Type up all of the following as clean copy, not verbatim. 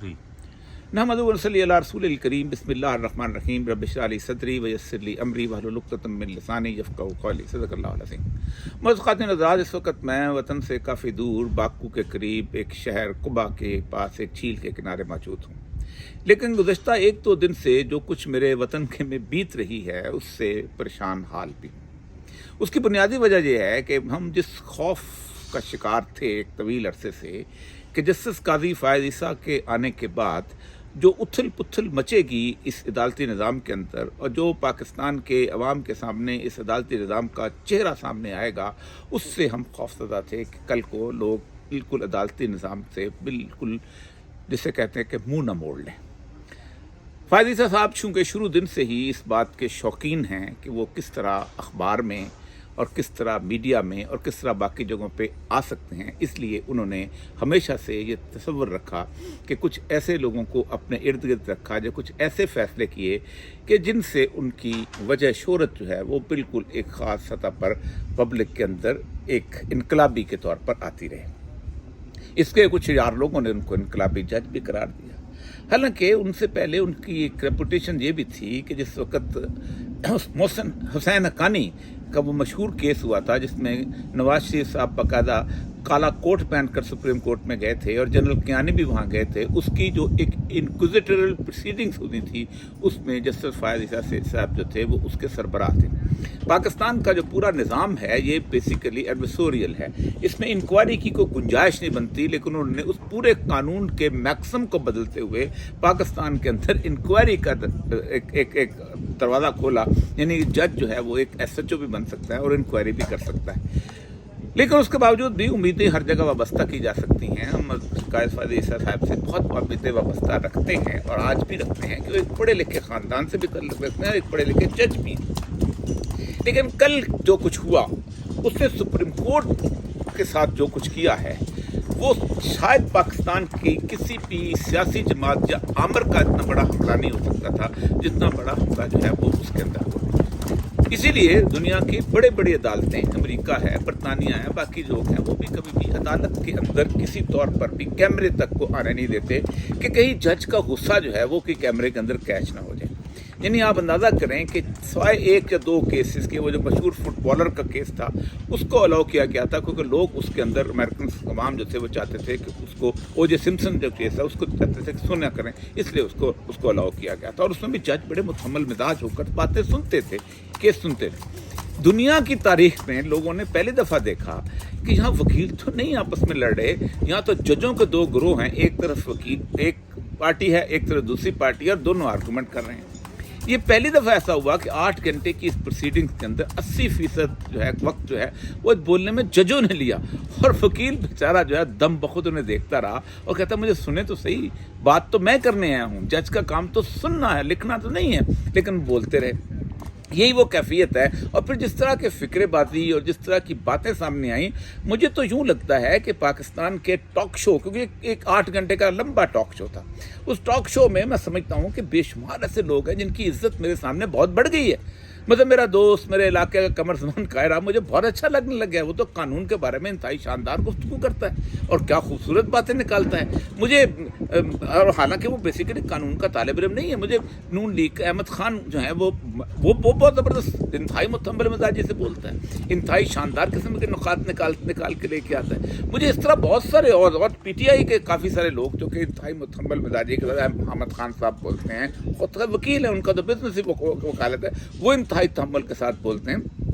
3 नहमदुहु व नसल्ली अला रसूलिल करीम बिस्मिल्लाहिर्रहमानिर्रहीम रब्बि इश्रह ली सदरी व यस्सिर ली अमरी वहलुल उक़दतम मिन लिसानी यफ़क़हू क़ौली सदक़ल्लाहुल अज़ीम। मुअज़्ज़ज़ हज़रात, इस वक्त मैं वतन से काफ़ी दूर बाकू के करीब एक शहर कुबा के पास एक झील के किनारे मौजूद हूँ। लेकिन गुज़श्ता एक दो दिन से जो कुछ मेरे वतन के में बीत रही है उससे परेशान हाल भी हूँ। उसकी बुनियादी वजह यह है कि हम जिस खौफ का शिकार थे एक तवील अरसे से कि जस्टिस काजी फ़ायज़ ईसा के आने के बाद जो उथल पुथल मचेगी इस अदालती निज़ाम के अंदर और जो पाकिस्तान के अवाम के सामने इस अदालती निज़ाम का चेहरा सामने आएगा, उससे हम खौफज़दा थे कि कल को लोग बिल्कुल अदालती निज़ाम से बिल्कुल जिसे कहते हैं कि मुँह न मोड़ लें। फ़ायज़ ईसा साहब चूँकि शुरू दिन से ही इस बात के शौकीन हैं कि वो किस तरह अखबार में और किस तरह मीडिया में और किस तरह बाकी जगहों पे आ सकते हैं, इसलिए उन्होंने हमेशा से ये तसव्वुर रखा कि कुछ ऐसे लोगों को अपने इर्द गिर्द रखा जो कुछ ऐसे फ़ैसले किए कि जिनसे उनकी वजह शोहरत जो है वो बिल्कुल एक ख़ास सतह पर पब्लिक के अंदर एक इनकलाबी के तौर पर आती रहे। इसके कुछ यार लोगों ने उनको इनकलाबी जज भी करार दिया। हालांकि उनसे पहले उनकी एक रेपुटेशन ये भी थी कि जिस वक्त मोहसिन हुसैन हक्कानी का वो मशहूर केस हुआ था जिसमें नवाज शरीफ साहब बाकायदा काला कोट पहनकर सुप्रीम कोर्ट में गए थे और जनरल कियानी भी वहाँ गए थे, उसकी जो एक इंक्विजिटोरियल प्रोसीडिंग्स होती थी उसमें जस्टिस फ़ायज़ ईसा साहब जो थे वो उसके सरबराह थे। पाकिस्तान का जो पूरा निज़ाम है ये बेसिकली एडवर्सोरियल है, इसमें इंक्वायरी की कोई गुंजाइश नहीं बनती, लेकिन उन्होंने उस पूरे कानून के मैक्सिमम को बदलते हुए पाकिस्तान के अंदर इंक्वायरी का एक दरवाज़ा खोला, यानी जज जो है वो एक SHO भी बन सकता है और इंक्वायरी भी कर सकता है। लेकिन उसके बावजूद भी उम्मीदें हर जगह वाबस्ता की जा सकती हैं। हम कायद फ़ायज़ ईसा साहब से बहुत उम्मीदें वाबस्ता रखते हैं और आज भी रखते हैं कि वो एक पढ़े लिखे ख़ानदान से भी कर रखते हैं, एक पढ़े लिखे जज भी। लेकिन कल जो कुछ हुआ उसने सुप्रीम कोर्ट के साथ जो कुछ किया है वो शायद पाकिस्तान की किसी भी सियासी जमात या आमर का इतना बड़ा हमला नहीं हो सकता था जितना बड़ा हमला जो है वो उसके अंदर हुआ। इसीलिए दुनिया की बड़े बड़ी अदालतें, अमेरिका है, बरतानिया है, बाकी लोग हैं, वो भी कभी भी अदालत के अंदर किसी तौर पर भी कैमरे तक को आने नहीं देते कि कहीं जज का गुस्सा जो है वो कि कैमरे के अंदर कैच ना हो जाए। यानी आप अंदाज़ा करें कि सिवाय एक या दो केसेस के, वो जो मशहूर फुटबॉलर का केस था उसको अलाउ किया गया था क्योंकि लोग उसके अंदर अमेरिकन अवाम जो थे वो चाहते थे कि उसको O.J. सिम्पसन जो केस है उसको चाहते थे कि सुना करें, इसलिए उसको अलाउ किया गया था और उसमें भी जज बड़े मुतहम्मल मिजाज होकर बातें सुनते थे, केस सुनते थे। दुनिया की तारीख में लोगों ने पहली दफ़ा देखा कि यहाँ वकील तो नहीं आपस में लड़ रहे, यहाँ तो जजों के दो ग्रोह हैं, एक तरफ वकील एक पार्टी है, एक तरफ दूसरी पार्टी है और दोनों आर्गूमेंट कर रहे हैं। ये पहली दफ़ा ऐसा हुआ कि 8 घंटे की इस प्रोसीडिंग्स के अंदर 80% जो है वक्त जो है वो बोलने में जजों ने लिया और वकील बेचारा जो है दम बखुद उन्हें देखता रहा और कहता मुझे सुने तो सही, बात तो मैं करने आया हूँ, जज का काम तो सुनना है, लिखना तो नहीं है, लेकिन बोलते रहे। यही वो कैफियत है। और फिर जिस तरह के फ़िक्रेबाजी और जिस तरह की बातें सामने आई, मुझे तो यूँ लगता है कि पाकिस्तान के टॉक शो, क्योंकि एक 8 घंटे का लंबा टॉक शो था, उस टॉक शो में मैं समझता हूँ कि बेशुमार ऐसे लोग हैं जिनकी इज्जत मेरे सामने बहुत बढ़ गई है। मतलब मेरा दोस्त, मेरे इलाके का कमर ज़मान कायरा मुझे बहुत अच्छा लगने लग गया। वो तो कानून के बारे में इंतहाई शानदार गुफ्तगू करता है और क्या खूबसूरत बातें निकालता है मुझे। और हालांकि वो बेसिकली कानून का तालिब इल्म नहीं है। मुझे नून लीग अहमद खान जो है वो बहुत ज़बरदस्त इंतहाई मुतहम्मिल मिजाजी से बोलता है, इंतहाई शानदार किस्म के नुकात निकाल के लेके आता है। मुझे इस तरह बहुत सारे और PTI के काफ़ी सारे लोग जो कि इंतहाई मुतहम्मिल मिजाजी के साथ अहमद खान साहब बोलते हैं, खुद वकील है, उनका तो बिजनेस ही वकालत है, वो इंतहाई तहम्मुल के साथ बोलते हैं।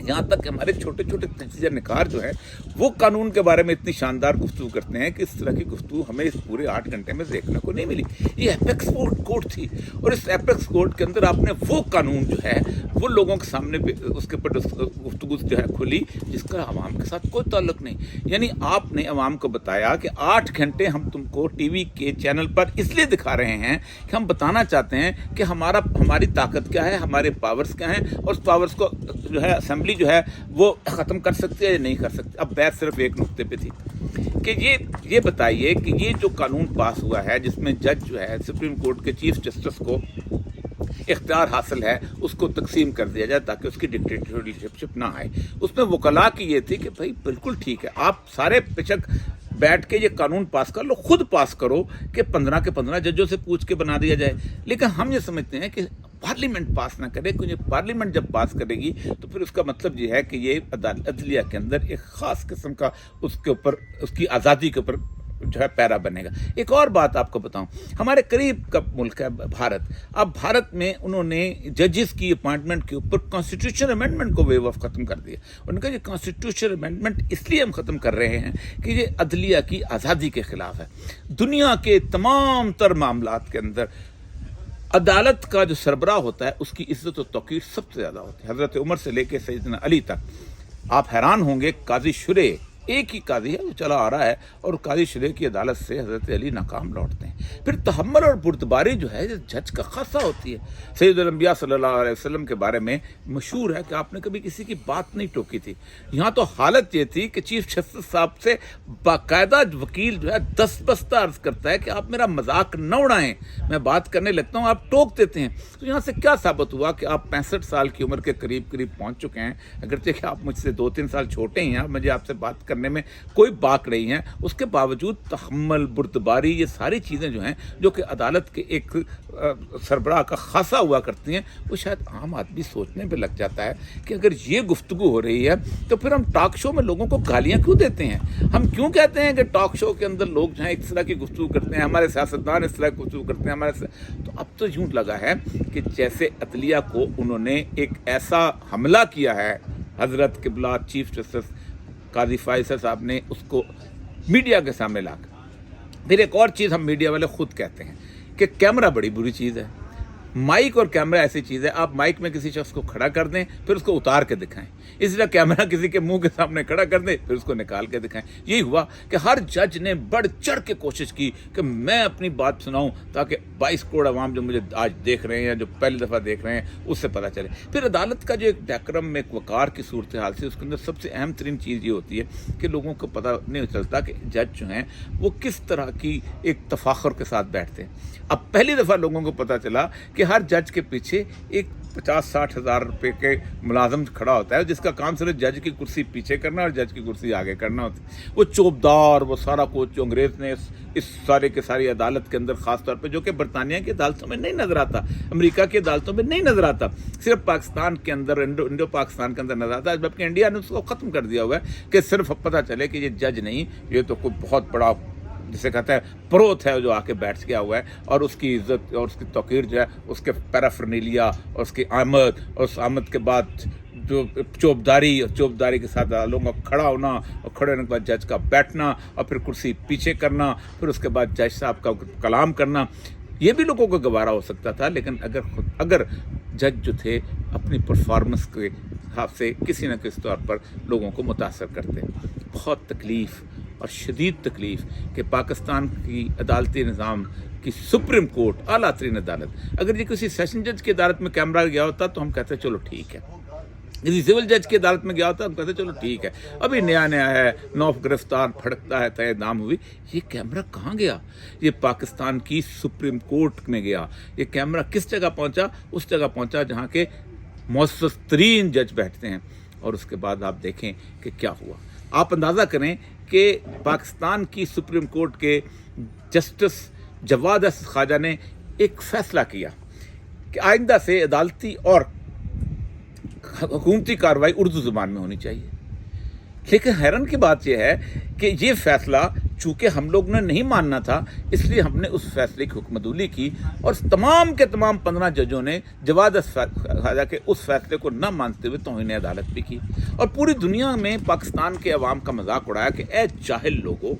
यहाँ तक कि हमारे छोटे छोटे तजिया निकार जो है वो कानून के बारे में इतनी शानदार गुफ्तगू करते हैं कि इस तरह की गुफ्तगू हमें इस पूरे 8 घंटे में देखने को नहीं मिली। ये एपेक्स कोर्ट थी और इस एपेक्स कोर्ट के अंदर आपने वो कानून जो है वो लोगों के सामने उसके ऊपर गुफ्तगू जो है खुली जिसका आवाम के साथ कोई ताल्लुक नहीं। यानी आपने आवाम को बताया कि 8 घंटे हम तुमको TV के चैनल पर इसलिए दिखा रहे हैं कि हम बताना चाहते हैं कि हमारी ताकत क्या है, हमारे पावर्स क्या हैं और उस पावर्स को जो है असेंबली जो है वो ख़त्म कर सकते हैं या नहीं कर सकते। अब बात सिर्फ एक नुक्ते पे थी कि ये बताइए कि ये जो कानून पास हुआ है जिसमें जज जो है सुप्रीम कोर्ट के चीफ जस्टिस को इख्तियार हासिल है उसको तकसीम कर दिया जाए ताकि उसकी डिक्टेटरशिप ना आए, उसमें वकला की ये थी कि भाई बिल्कुल ठीक है, आप सारे बेशक बैठ के ये कानून पास कर लो, खुद पास करो कि 15 के 15 जजों से पूछ के बना दिया जाए। लेकिन हम ये समझते हैं कि पार्लियामेंट पास ना करे, क्योंकि पार्लियामेंट जब पास करेगी तो फिर उसका मतलब ये है कि ये अदलिया के अंदर एक ख़ास किस्म का उसके ऊपर, उसकी आज़ादी के ऊपर जो है पैरा बनेगा। एक और बात आपको बताऊं, हमारे करीब का मुल्क है भारत। अब भारत में उन्होंने जजेस की अपॉइंटमेंट के ऊपर कॉन्स्टिट्यूशन अमेंडमेंट को वेव ऑफ ख़त्म कर दिया। उनका ये कॉन्स्टिट्यूशन अमेंडमेंट इसलिए हम ख़त्म कर रहे हैं कि ये अदलिया की आज़ादी के ख़िलाफ़ है। दुनिया के तमाम तर मामलात के अंदर अदालत का जो सरबराह होता है उसकी इज्जत और तौकीर सबसे ज़्यादा होती है। हज़रत उमर से लेकर सैयदना अली तक आप हैरान होंगे, काजी शुरे एक ही काजी है, वो चला आ रहा है, और काजी शुरे की अदालत से हज़रत अली नाकाम लौटते हैं। फिर तहम्मुल और बुर्दबारी जो है जज का खासा होती है। सैयदुल अंबिया सल्लल्लाहु अलैहि वसल्लम के बारे में मशहूर है कि आपने कभी किसी की बात नहीं टोकी थी। यहाँ तो हालत ये थी कि चीफ जस्टिस साहब से बाकायदा वकील जो है दस्तबस्ता अर्ज करता है कि आप मेरा मजाक न उड़ाएं, मैं बात करने लगता हूँ, आप टोक देते हैं। तो यहाँ से क्या साबित हुआ कि आप 65 साल की उम्र के करीब पहुँच चुके हैं। अगरचे कि आप मुझसे 2-3 साल छोटे ही हैं, मुझे आपसे बात करने में कोई बाक नहीं है, उसके बावजूद तहम्मुल, बुर्दबारी, ये सारी चीज़ें जो हैं जो कि अदालत के एक सरबराह का खासा हुआ करती हैं, वो शायद आम आदमी सोचने पे लग जाता है कि अगर ये गुफ्तगू हो रही है तो फिर हम टॉक शो में लोगों को गालियाँ क्यों देते हैं? हम क्यों कहते हैं कि टॉक शो के अंदर लोग जो हैं इस तरह की गुफ्तगू करते हैं, हमारे सियासतदान इस तरह की गुफ्तगू करते हैं हमारे से। तो अब तो यूँ लगा है कि जैसे अदलिया को उन्होंने एक ऐसा हमला किया है, हज़रत किबला चीफ जस्टिस काजी फैसल साहब ने उसको मीडिया के सामने लाकर। फिर एक और चीज़ हम मीडिया वाले खुद कहते हैं कि कैमरा बड़ी बुरी चीज़ है। माइक और कैमरा ऐसी चीज़ है, आप माइक में किसी शख्स को खड़ा कर दें फिर उसको उतार के दिखाएं, इसलिए कैमरा किसी के मुंह के सामने खड़ा कर दें फिर उसको निकाल के दिखाएं। यही हुआ कि हर जज ने बढ़ चढ़ के कोशिश की कि मैं अपनी बात सुनाऊं ताकि 22 करोड़ अवाम जो मुझे आज देख रहे हैं, जो पहली दफ़ा देख रहे हैं, उससे पता चले। फिर अदालत का जो एक डेकोरम में एक वकार की सूरत हाल से, उसके अंदर सबसे अहम तरीन चीज़ ये होती है कि लोगों को पता नहीं चलता कि जज जो हैं वो किस तरह की एक तफाखुर के साथ बैठते हैं। अब पहली दफ़ा लोगों को पता चला कि हर जज के पीछे एक 50-60 हज़ार रुपये के मुलाजम खड़ा होता है जिसका काम सिर्फ जज की कुर्सी पीछे करना और जज की कुर्सी आगे करना होती है। वो चौबदार, वो सारा कुछ जो अंग्रेज़ ने इस सारे के सारी अदालत के अंदर ख़ास तौर पे, जो कि बरतानिया की अदालतों में नहीं नज़र आता, अमेरिका की अदालतों में नहीं नज़र आता, सिर्फ पाकिस्तान के अंदर, इंडो पाकिस्तान के अंदर नज़र आता है, जबकि इंडिया ने उसको ख़त्म कर दिया हुआ है कि सिर्फ पता चले कि ये जज नहीं, ये तो कोई बहुत बड़ा जिसे कहते हैं प्रोत है जो आके बैठ गया हुआ है, और उसकी इज्जत और उसकी तौकीर जो है उसके पैराफर्नेलिया और उसकी आमद, और उस आमद के बाद जो चौबदारी, और चौबदारी के साथ लोगों का खड़ा होना, और खड़े होने के बाद जज का बैठना, और फिर कुर्सी पीछे करना, फिर उसके बाद जज साहब का कलाम करना, ये भी लोगों को गवारा हो सकता था। लेकिन अगर जज जो थे अपनी परफॉर्मेंस के हिसाब से किसी न किसी तौर पर लोगों को मुतासर करते। बहुत तकलीफ़ और शदीद तकलीफ़ कि पाकिस्तान की अदालती निज़ाम की सुप्रीम कोर्ट, आला तरीन अदालत, अगर ये किसी सेशन जज की अदालत में कैमरा गया होता तो हम कहते चलो ठीक है, किसी सिविल जज की अदालत में गया होता हम कहते चलो ठीक है, अभी नया नया है, नौफ गिरफ्तार, फड़कता है, तय नाम हुई। ये कैमरा कहाँ गया? ये पाकिस्तान की सुप्रीम कोर्ट में गया। ये कैमरा किस जगह पहुँचा? उस जगह पहुँचा जहाँ के मुअज़्ज़ज़ तरीन जज बैठते हैं। और उसके बाद आप देखें कि क्या हुआ। आप अंदाज़ा करें कि पाकिस्तान की सुप्रीम कोर्ट के जस्टिस जवाद ख्वाजा ने एक फ़ैसला किया कि आइंदा से अदालती और हुकूमती कार्रवाई उर्दू ज़ुबान में होनी चाहिए। लेकिन हैरान की बात यह है कि ये फ़ैसला चूँकि हम लोग ने नहीं मानना था, इसलिए हमने उस फैसले की हुक्मदुली की, और तमाम के तमाम 15 जजों ने जवाद ख्वाजा के उस फैसले को न मानते हुए तौहीन अदालत भी की, और पूरी दुनिया में पाकिस्तान के अवाम का मजाक उड़ाया कि ए जाहिल लोगों,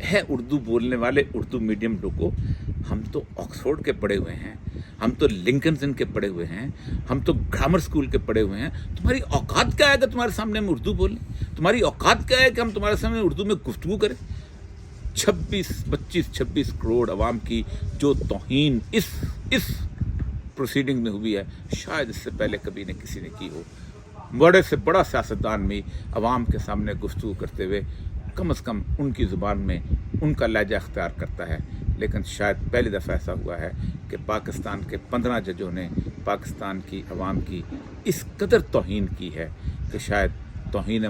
है उर्दू बोलने वाले उर्दू मीडियम लोगों, हम तो ऑक्सफोर्ड के पढ़े हुए हैं, हम तो लिंकन के पढ़े हुए हैं, हम तो ग्रामर स्कूल के पढ़े हुए हैं, तुम्हारी औकात क्या है कि तुम्हारे सामने हम उर्दू बोलें? तुम्हारी औकात क्या है कि हम तुम्हारे सामने उर्दू में गुफ्तगू करें? 25-26 करोड़ अवाम की जो तौहीन इस प्रोसीडिंग में हुई है, शायद इससे पहले कभी न किसी ने की हो। बड़े से बड़ा सियासतदान भी अवाम के सामने गुफ्तगू करते हुए कम से कम उनकी ज़ुबान में उनका लहजा अख्तियार करता है। लेकिन शायद पहली दफ़ा ऐसा हुआ है कि पाकिस्तान के 15 जजों ने पाकिस्तान की अवाम की इस कदर तौहीन की है कि शायद तौहीन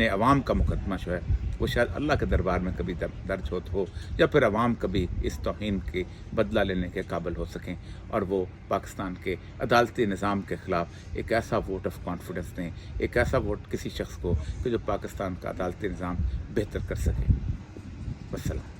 अवाम का मुकदमा जो है وہ شاید اللہ کے دربار میں کبھی درج ہو یا پھر عوام کبھی اس توہین کے بدلہ لینے کے قابل ہو سکیں اور وہ پاکستان کے عدالتی نظام کے خلاف ایک ایسا ووٹ آف کانفیڈنس دیں، ایک ایسا ووٹ کسی شخص کو کہ جو پاکستان کا عدالتی نظام بہتر کر سکے۔ والسلام۔